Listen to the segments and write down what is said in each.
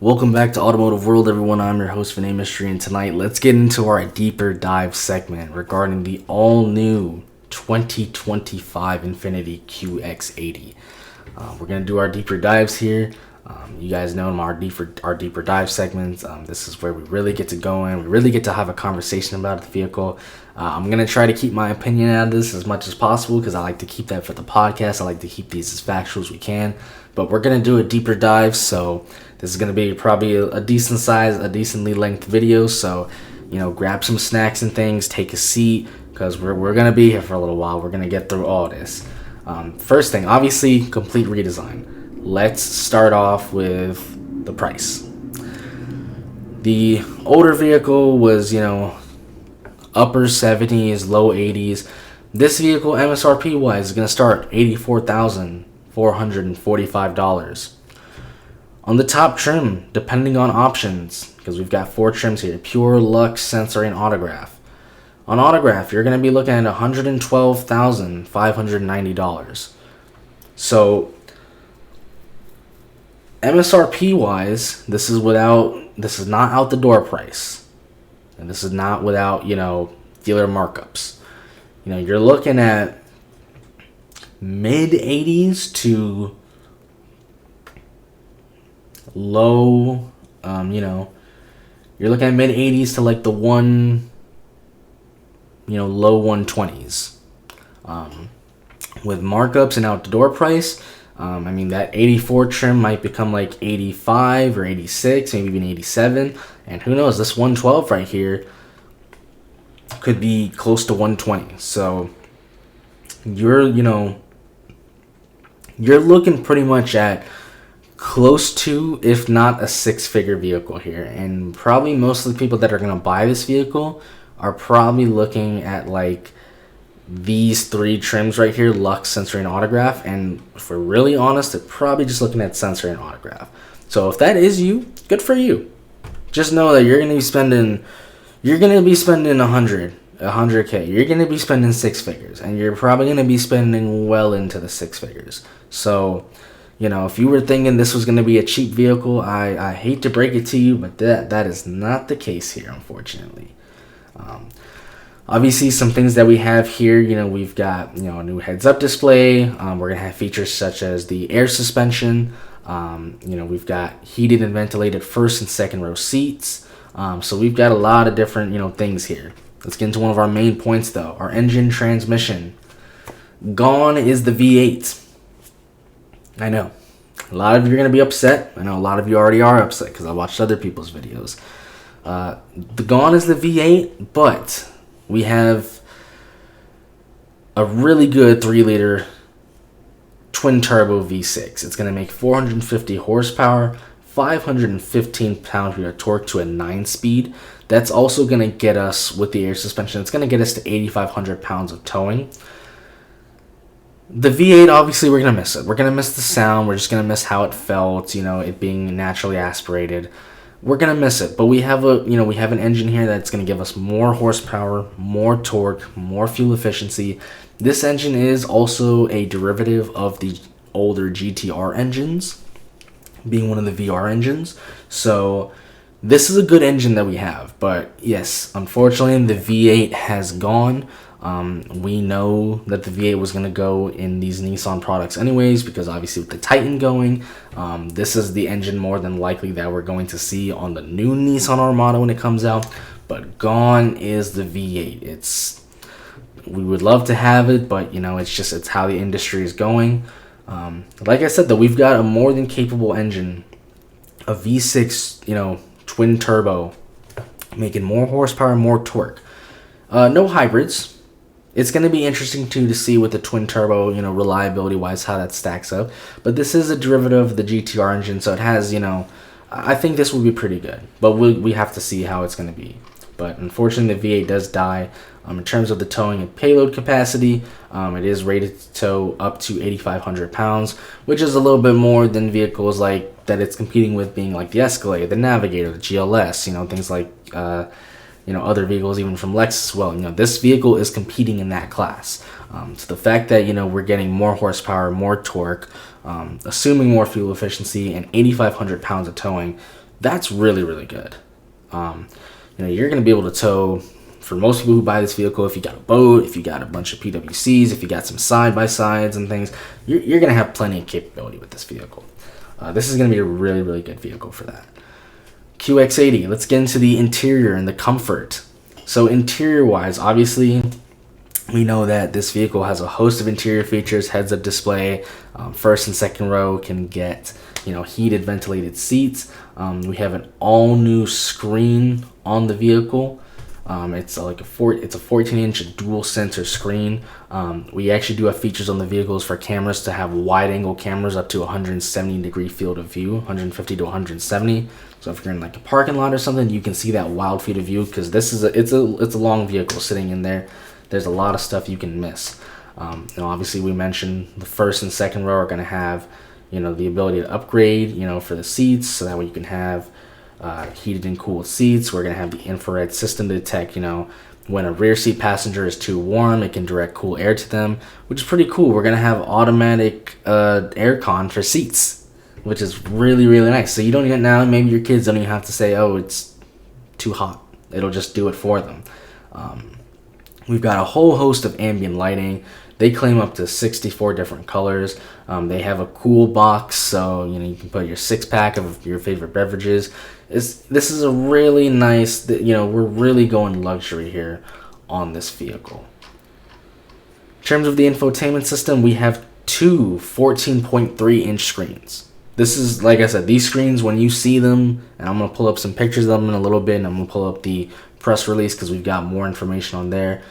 Welcome back to Automotive World, everyone. I'm your host, Vinay Mystery, and tonight let's get into our deeper dive segment regarding the all-new 2025 Infiniti QX80. We're going to do our deeper dives here. You guys know our deeper dive segments. This is where we really get to go in. We really get to have a conversation about the vehicle. I'm going to try to keep my opinion out of this as much as possible because I like to keep that for the podcast. I like to keep these as factual as we can. But we're going to do a deeper dive, so this is going to be probably a decent size, a decently length video. So, grab some snacks and things, take a seat, because we're going to be here for a little while. We're going to get through all this. First thing, obviously, complete redesign. Let's start off with the price. The older vehicle was, upper 70s, low 80s. This vehicle, MSRP wise, is going to start $84,445. On the top trim, depending on options, because we've got 4 trims here: Pure, Luxe, Sensory, and Autograph. On Autograph, you're going to be looking at $112,590. So, MSRP wise, this is not out the door price. And this is not without, dealer markups. You're looking at mid 80s to low, you're looking at mid 80s to like the low 120s. With markups and out the door price, that 84 trim might become like 85 or 86, maybe even 87. And who knows, this 112 right here could be close to 120. So you're looking pretty much at close to, if not a 6-figure vehicle here. And probably most of the people that are going to buy this vehicle are probably looking at like these 3 trims right here: Luxe, Sensory, and Autograph. And if we're really honest, they're probably just looking at Sensory and Autograph. So if that is you, good for you. Just know that you're going to be spending 100K. You're going to be spending 6 figures, and you're probably going to be spending well into the 6 figures. So, if you were thinking this was going to be a cheap vehicle, I hate to break it to you, but that is not the case here, unfortunately. Obviously, some things that we have here, we've got, a new heads-up display. We're going to have features such as the air suspension. We've got heated and ventilated first and second row seats. So we've got a lot of different, things here. Let's get into one of our main points, though. Our engine transmission. Gone is the V8. I know. A lot of you are going to be upset. I know a lot of you already are upset because I watched other people's videos. Gone is the V8, but we have a really good 3-liter twin-turbo V6. It's going to make 450 horsepower, 515 pound-feet of torque to a 9-speed. That's also going to get us, with the air suspension, it's going to get us to 8,500 pounds of towing. The V8, obviously, we're going to miss it. We're going to miss the sound. We're just going to miss how it felt, it being naturally aspirated. We're going to miss it. But we have an engine here that's going to give us more horsepower, more torque, more fuel efficiency. This engine is also a derivative of the older GTR engines, being one of the VR engines. So this is a good engine that we have. But yes, unfortunately, the V8 has gone. We know that the V8 was going to go in these Nissan products anyways, because obviously with the Titan going, this is the engine more than likely that we're going to see on the new Nissan Armada when it comes out. But gone is the V8. We would love to have it, but it's how the industry is going. Like I said, though, we've got a more than capable engine, a V6, twin turbo, making more horsepower, more torque. No hybrids. It's going to be interesting to see with the twin turbo, reliability wise, how that stacks up. But this is a derivative of the GTR engine, so it has, I think this will be pretty good. But we have to see how it's going to be. But unfortunately, the V8 does die. In terms of the towing and payload capacity, it is rated to tow up to 8,500 pounds, which is a little bit more than vehicles like that it's competing with, being like the Escalade, the Navigator, the GLS, things like other vehicles even from Lexus as well. This vehicle is competing in that class. So the fact that, we're getting more horsepower, more torque, assuming more fuel efficiency, and 8,500 pounds of towing, That's really, really good. You're going to be able to tow, for most people who buy this vehicle, if you got a boat, if you got a bunch of PWCs, if you got some side-by-sides and things, you're going to have plenty of capability with this vehicle. This is going to be a really, really good vehicle for that. QX80, let's get into the interior and the comfort. So interior-wise, obviously, we know that this vehicle has a host of interior features, heads-up display, first and second row can get, heated ventilated seats. We have an all-new screen on the vehicle. It's a 14-inch dual sensor screen. We actually do have features on the vehicles for cameras to have wide angle cameras up to 170 degree field of view, 150 to 170. So if you're in like a parking lot or something, you can see that wild field of view, because it's a long vehicle sitting in there. There's a lot of stuff you can miss. Obviously we mentioned the first and second row are going to have, the ability to upgrade, for the seats, so that way you can have heated and cooled seats. We're going to have the infrared system to detect, when a rear seat passenger is too warm, it can direct cool air to them, which is pretty cool. We're going to have automatic aircon for seats, which is really, really nice. So you don't even, now maybe your kids don't even have to say, oh, it's too hot. It'll just do it for them. We've got a whole host of ambient lighting. They claim up to 64 different colors. They have a cool box, so you can put your 6-pack of your favorite beverages. This is a really nice, we're really going luxury here on this vehicle. In terms of the infotainment system, we have two 14.3-inch screens. This is, like I said, these screens, when you see them, and I'm going to pull up some pictures of them in a little bit, and I'm going to pull up the press release because we've got more information on there.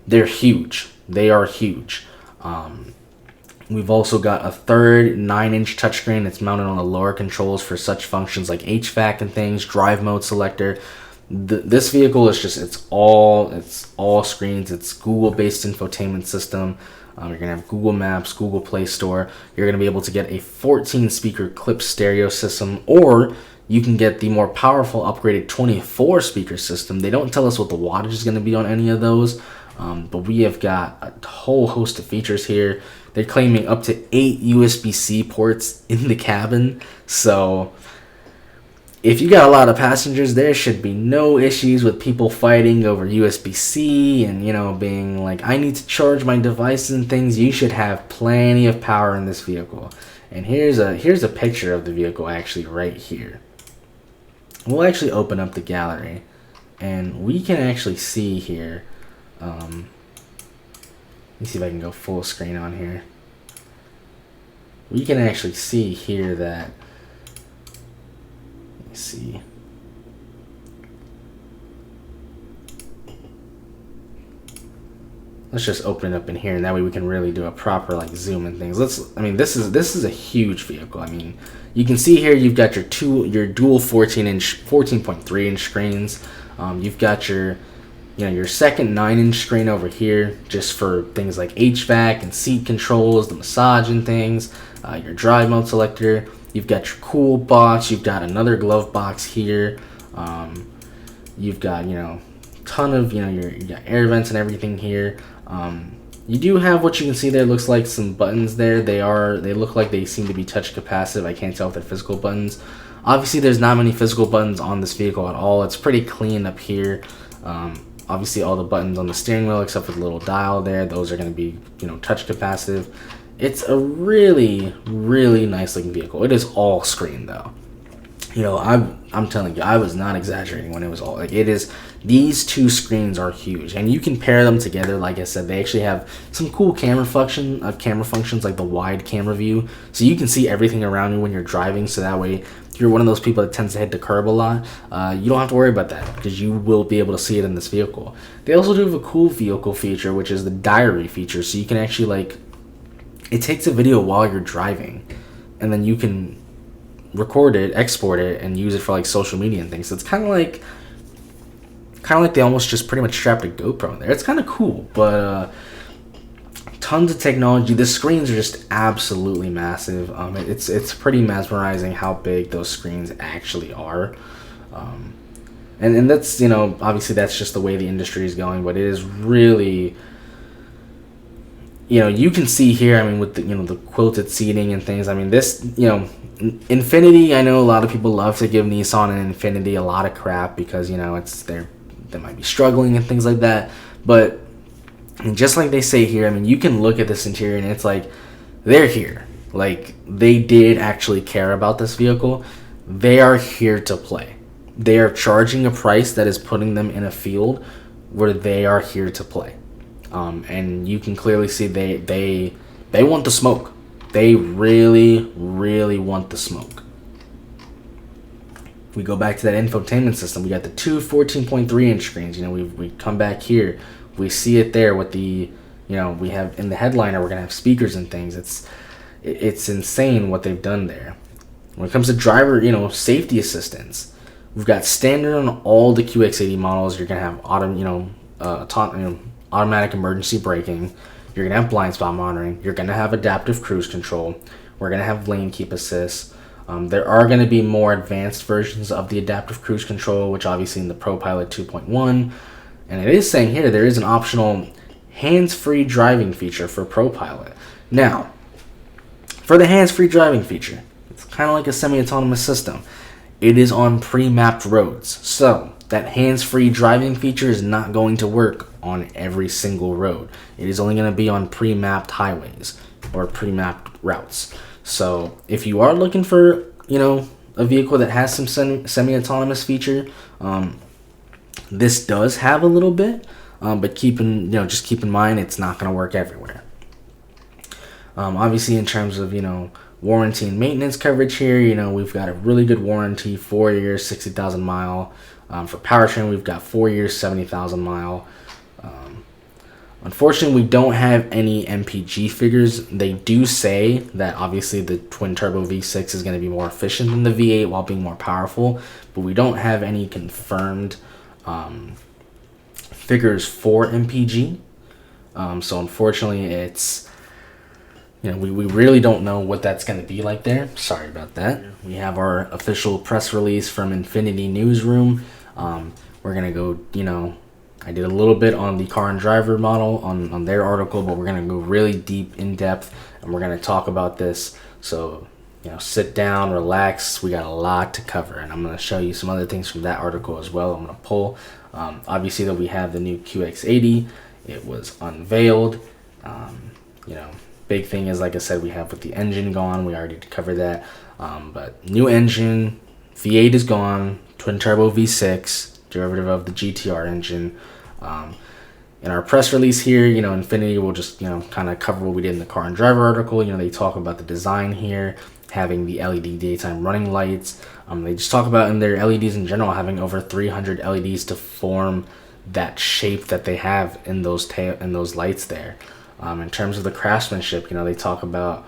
They're huge. They are huge. We've also got a third 9-inch touchscreen that's mounted on the lower controls for such functions like HVAC and things, drive mode selector. This vehicle is just, it's all screens. It's Google-based infotainment system. You're going to have Google Maps, Google Play Store. You're going to be able to get a 14-speaker clip stereo system, or you can get the more powerful upgraded 24-speaker system. They don't tell us what the wattage is going to be on any of those, but we have got a whole host of features here. They're claiming up to 8 USB-C ports in the cabin, so if you got a lot of passengers, there should be no issues with people fighting over USB-C and, being like, I need to charge my devices and things. You should have plenty of power in this vehicle. And here's a picture of the vehicle actually right here. We'll actually open up the gallery, and we can actually see here. Let me see if I can go full screen on here. We can actually see here that, let me see. Let's just open it up in here, and that way we can really do a proper zoom and things. This is a huge vehicle. You can see here you've got your dual 14.3-inch screens. You've got your second 9-inch screen over here, just for things like HVAC and seat controls, the massage and things. Your drive mode selector. You've got your cool box. You've got another glove box here. You've got ton of you got air vents and everything here. You do have what you can see there. Looks like some buttons there. They look like they seem to be touch capacitive. I can't tell if they're physical buttons. Obviously, there's not many physical buttons on this vehicle at all. It's pretty clean up here. Obviously, all the buttons on the steering wheel, except for the little dial there, those are going to be touch capacitive. It's a really, really nice looking vehicle. It is all screen though. I'm telling you, I was not exaggerating when it was all it is. These two screens are huge, and you can pair them together. Like I said, they actually have some cool camera functions like the wide camera view, so you can see everything around you when you're driving. So that way, if you're one of those people that tends to hit the curb a lot, you don't have to worry about that, because you will be able to see it in this vehicle. They also do have a cool vehicle feature, which is the diary feature. So you can actually it takes a video while you're driving, and then you can record it, export it, and use it for social media and things. So it's kind of like they almost just pretty much strapped a GoPro in there. It's kind of cool, but tons of technology. The screens are just absolutely massive. It's pretty mesmerizing how big those screens actually are. And that's obviously that's just the way the industry is going, but it is really, you can see here, I mean, with the, the quilted seating and things, I mean, this, Infiniti, I know a lot of people love to give Nissan and Infiniti a lot of crap because, they might be struggling and things like that. But just like they say here, I mean, you can look at this interior and it's like, they're here. Like, they did actually care about this vehicle. They are here to play. They are charging a price that is putting them in a field where they are here to play. And you can clearly see they want the smoke. They really, really want the smoke. We go back to that infotainment system. We got the two 14.3-inch screens. We come back here. We see it there with the, we have in the headliner, we're going to have speakers and things. It's insane what they've done there. When it comes to driver, safety assistance, we've got standard on all the QX80 models. You're going to have automatic emergency braking. You're going to have blind spot monitoring. You're going to have adaptive cruise control. We're going to have lane keep assist. There are going to be more advanced versions of the adaptive cruise control, which obviously in the ProPilot 2.1. And it is saying here there is an optional hands-free driving feature for ProPilot. Now, for the hands-free driving feature, it's kind of like a semi-autonomous system. It is on pre-mapped roads. So that hands-free driving feature is not going to work on every single road. It is only going to be on pre-mapped highways or pre-mapped routes. So if you are looking for, a vehicle that has some semi-autonomous feature, this does have a little bit, but just keep in mind it's not going to work everywhere. Obviously, in terms of, warranty and maintenance coverage here, we've got a really good warranty, 4 years, 60,000 mile. For powertrain, we've got 4 years, 70,000 mile. Unfortunately, we don't have any MPG figures. They do say that obviously the twin turbo V6 is going to be more efficient than the V8 while being more powerful, but we don't have any confirmed figures for MPG. So unfortunately, it's we really don't know what that's going to be like there. Sorry about that. We have our official press release from Infiniti Newsroom. We're going to go, I did a little bit on the car and driver model on their article, but we're going to go really deep in depth and we're going to talk about this. So, sit down, relax. We got a lot to cover, and I'm going to show you some other things from that article as well. I'm going to pull. Obviously, that we have the new QX80. It was unveiled. Big thing is, like I said, we have with the engine gone. We already covered that. But new engine, V8 is gone. Twin turbo V6, derivative of the GTR engine. In our press release here, Infiniti will just, kind of cover what we did in the car and driver article. They talk about the design here, having the LED daytime running lights. They just talk about in their LEDs in general having over 300 LEDs to form that shape that they have in those lights there. In terms of the craftsmanship, they talk about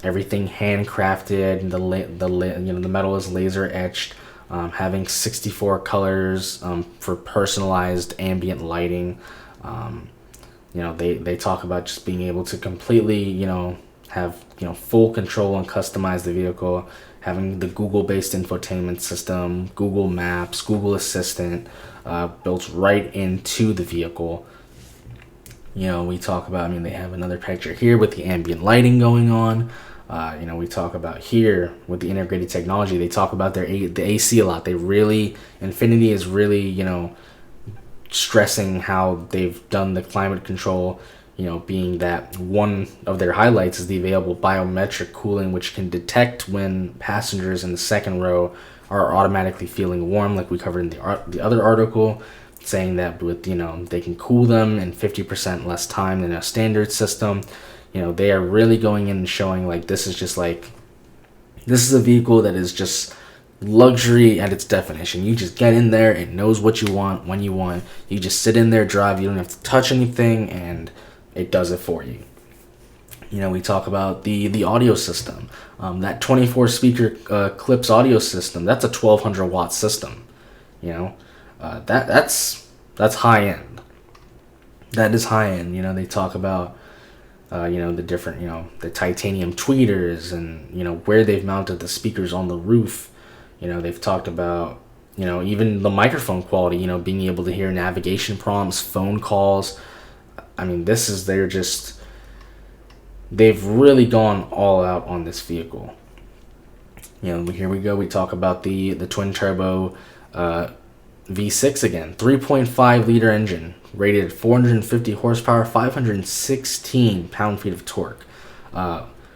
everything handcrafted. The metal is laser etched. Having 64 colors for personalized ambient lighting. They talk about just being able to completely, have, full control and customize the vehicle, having the Google-based infotainment system, Google Maps, Google Assistant built right into the vehicle. We talk about, they have another picture here with the ambient lighting going on. We talk about here with the integrated technology. They talk about the AC a lot. Infiniti is really, stressing how they've done the climate control, being that one of their highlights is the available biometric cooling, which can detect when passengers in the second row are automatically feeling warm, like we covered in the other article, saying that with, they can cool them in 50% less time than a standard system. They are really going in and showing like this is a vehicle that is just luxury at its definition. You just get in there, it knows what you want when you want. You just sit in there, drive, you don't have to touch anything, and it does it for you. We talk about the audio system. That 24 speaker clips audio system, that's a 1200 watt system. That's high end. That is high end. They talk about the different, the titanium tweeters and, where they've mounted the speakers on the roof. They've talked about, even the microphone quality, being able to hear navigation prompts, phone calls. they've really gone all out on this vehicle. Here we go. We talk about the twin turbo V6 again. 3.5 liter engine, rated at 450 horsepower, 516 pound-feet of torque.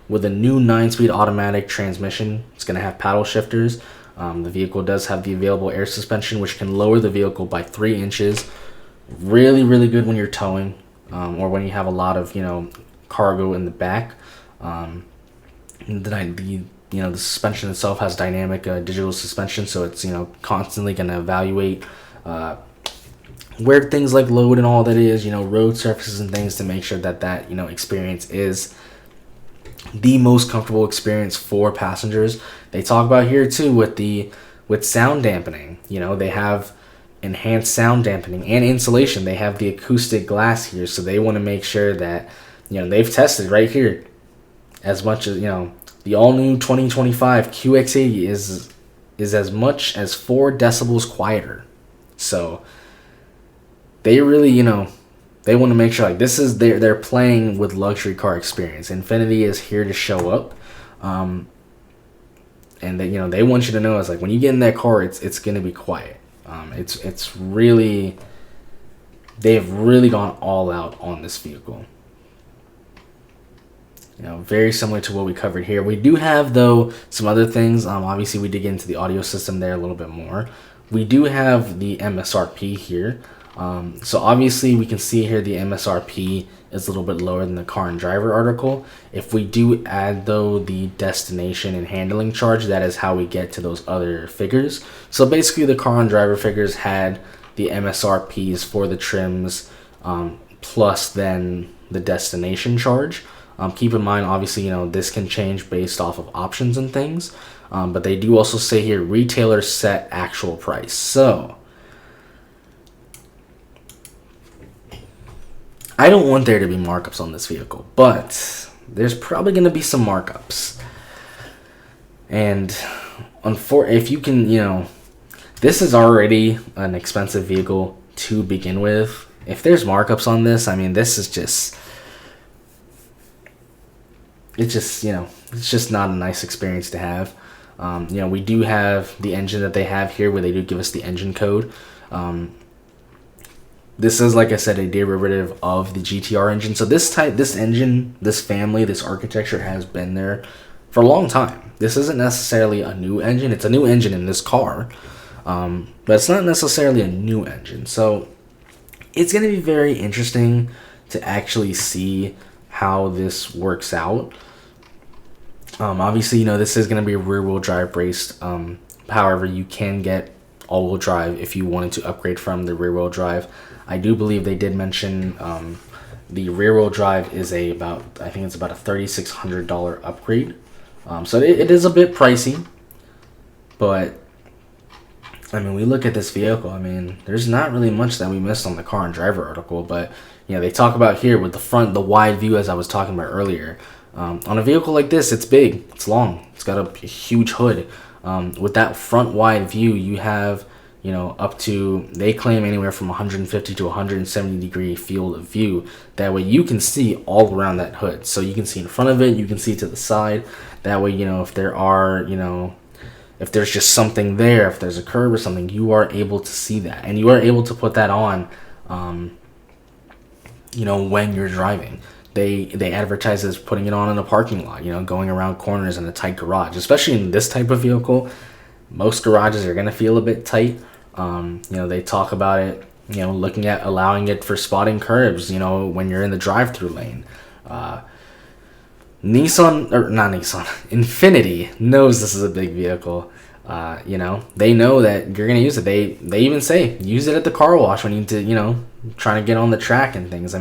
With a new 9-speed automatic transmission, it's going to have paddle shifters. The vehicle does have the available air suspension, which can lower the vehicle by 3 inches. Really, really good when you're towing, or when you have a lot of cargo in the back. The suspension itself has dynamic digital suspension, so it's constantly going to evaluate where things like load and all that is, road surfaces and things, to make sure that experience is the most comfortable experience for passengers. They talk about here too with sound dampening. They have enhanced sound dampening and insulation. They have the acoustic glass here, so they want to make sure that they've tested right here as much as the all-new 2025 QX80 is as much as 4 decibels quieter. So they really, they want to make sure this is they're playing with luxury car experience. Infiniti is here to show up, and they want you to know when you get in that car, it's going to be quiet. It's really, they've really gone all out on this vehicle. Very similar to what we covered here. We do have, though, some other things. Obviously, we did get into the audio system there a little bit more. We do have the MSRP here. So obviously, we can see here the MSRP is a little bit lower than the car and driver article. If we do add, though, the destination and handling charge, that is how we get to those other figures. So basically, the car and driver figures had the MSRPs for the trims, plus then the destination charge. Keep in mind, obviously, this can change based off of options and things. But they do also say here, retailer set actual price. So I don't want there to be markups on this vehicle, but there's probably going to be some markups. And if you can, this is already an expensive vehicle to begin with. If there's markups on this, this is just... It's just not a nice experience to have. We do have the engine that they have here, where they do give us the engine code. This is, like I said, a derivative of the GTR engine. So this engine, this family, this architecture has been there for a long time. This isn't necessarily a new engine. It's a new engine in this car, but it's not necessarily a new engine. So it's going to be very interesting to actually see how this works out. Obviously, this is going to be rear-wheel drive braced. However, you can get all-wheel drive if you wanted to upgrade from the rear-wheel drive. I do believe they did mention the rear-wheel drive is about a $3,600 upgrade. So it is a bit pricey, but we look at this vehicle. There's not really much that we missed on the car and driver article, but they talk about here with the wide view, as I was talking about earlier. On a vehicle like this, it's big, it's long, it's got a huge hood. With that front wide view, you have up to, they claim, anywhere from 150 to 170 degree field of view. That way you can see all around that hood. So you can see in front of it, you can see to the side. That way, if there are, if there's just something there, if there's a curb or something, you are able to see that. And you are able to put that on, when you're driving. They advertise as putting it on in a parking lot, going around corners in a tight garage. Especially in this type of vehicle, most garages are going to feel a bit tight. They talk about it, looking at allowing it for spotting curbs, when you're in the drive-through lane. Infiniti knows this is a big vehicle. They know that you're going to use it. They even say, use it at the car wash when you need to, trying to get on the track and things.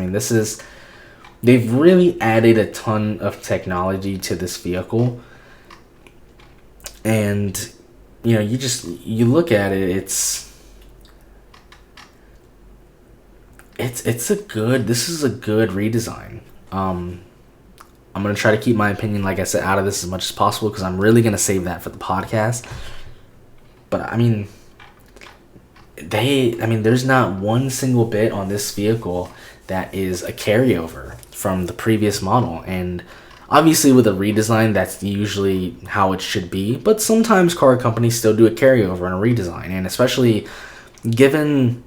They've really added a ton of technology to this vehicle. And, you look at it, this is a good redesign. I'm going to try to keep my opinion, like I said, out of this as much as possible, because I'm really going to save that for the podcast. But, there's not one single bit on this vehicle that is a carryover from the previous model. And Obviously, with a redesign, that's usually how it should be, but sometimes car companies still do a carryover and a redesign, and especially given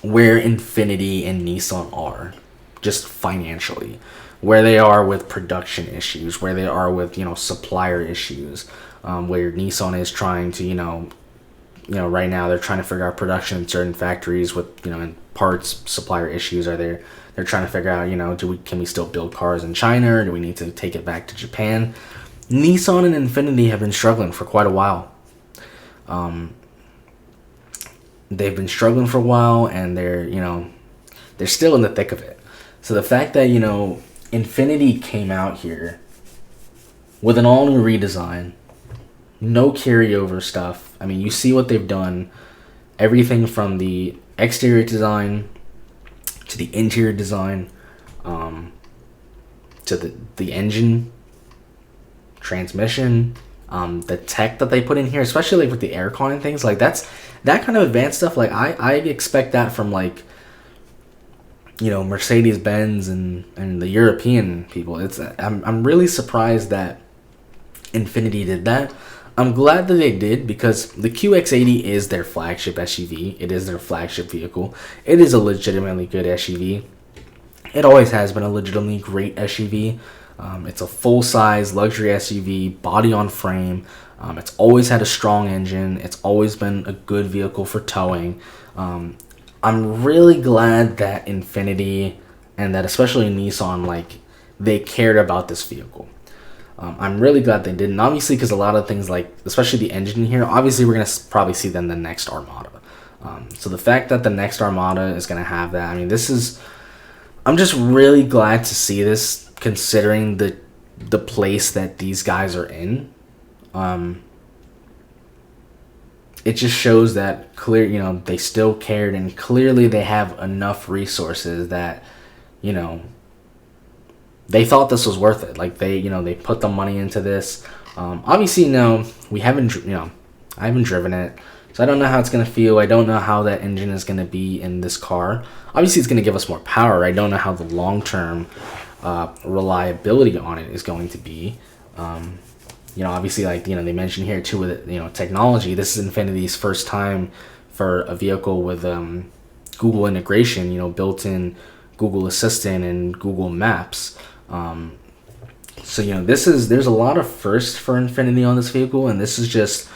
where Infiniti and Nissan are, just financially, where they are with production issues, where they are with, supplier issues, where Nissan is trying to, right now they're trying to figure out production in certain factories with, parts supplier issues. They're trying to figure out, can we still build cars in China, or do we need to take it back to Japan? Nissan and Infiniti have been struggling for quite a while. They've been struggling for a while, and they're still in the thick of it. So the fact that, Infiniti came out here with an all-new redesign, no carryover stuff. I mean, you see what they've done. Everything from the exterior design to the interior design, to the engine, transmission, the tech that they put in here, especially like with the aircon and things like that kind of advanced stuff. Like I expect that from like, Mercedes-Benz and the European people. I'm really surprised that Infiniti did that. I'm glad that they did, because the QX80 is their flagship SUV. It is their flagship vehicle. It is a legitimately good SUV. It always has been a legitimately great SUV. It's a full-size luxury SUV, body on frame. It's always had a strong engine. It's always been a good vehicle for towing. I'm really glad that Infiniti and that especially Nissan, like, they cared about this vehicle. I'm really glad they did, and obviously because a lot of things, like especially the engine here, obviously we're going to probably see then the next Armada. So the fact that the next Armada is going to have that, I mean, I'm just really glad to see this, considering the place that these guys are in. It just shows that they still cared, and clearly they have enough resources that, they thought this was worth it. Like they put the money into this. Obviously, we haven't, I haven't driven it, so I don't know how it's gonna feel. I don't know how that engine is gonna be in this car. Obviously, it's gonna give us more power. I don't know how the long-term reliability on it is going to be. Obviously, like they mentioned here too with technology. This is Infiniti's first time for a vehicle with Google integration. Built-in Google Assistant and Google Maps. So there's a lot of firsts for Infiniti on this vehicle, and this is just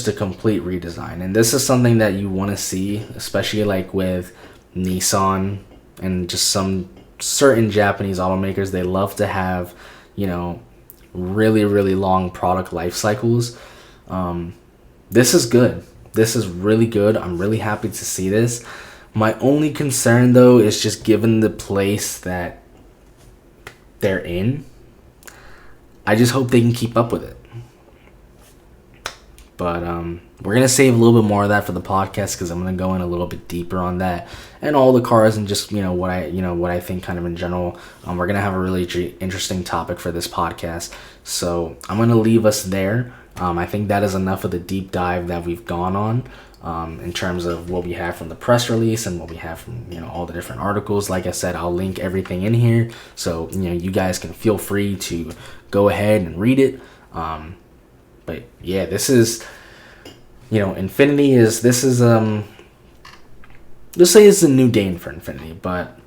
a complete redesign, and this is something that you want to see, especially like with Nissan and just some certain Japanese automakers. They love to have really, really long product life cycles. This is good. This is really good. I'm really happy to see this. My only concern, though, is just given the place that they're in, I just hope they can keep up with it. But we're going to save a little bit more of that for the podcast, because I'm going to go in a little bit deeper on that and all the cars, and just what I think kind of in general. We're going to have a really interesting topic for this podcast, so I'm going to leave us there. I think that is enough of the deep dive that we've gone on. In terms of what we have from the press release and what we have from all the different articles. Like I said, I'll link everything in here, so you guys can feel free to go ahead and read it. But yeah, this is Infiniti is just say it's a new day for Infiniti. But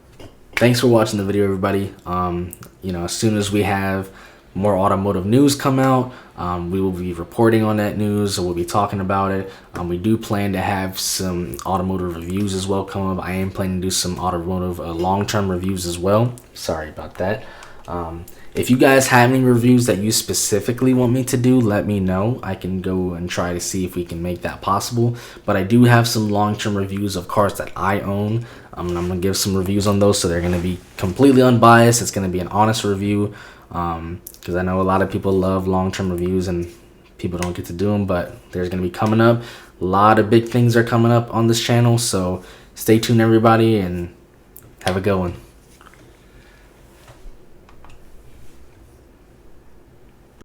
thanks for watching the video, everybody. As soon as we have more automotive news come out, we will be reporting on that news, so we'll be talking about it. We do plan to have some automotive reviews as well come up. I am planning to do some automotive long-term reviews as well. Sorry about that. If you guys have any reviews that you specifically want me to do, let me know. I can go and try to see if we can make that possible. But I do have some long-term reviews of cars that I own. I'm going to give some reviews on those, so they're going to be completely unbiased. It's going to be an honest review, because I know a lot of people love long-term reviews and people don't get to do them, but there's going to be coming up. A lot of big things are coming up on this channel, so stay tuned, everybody, and have a good one.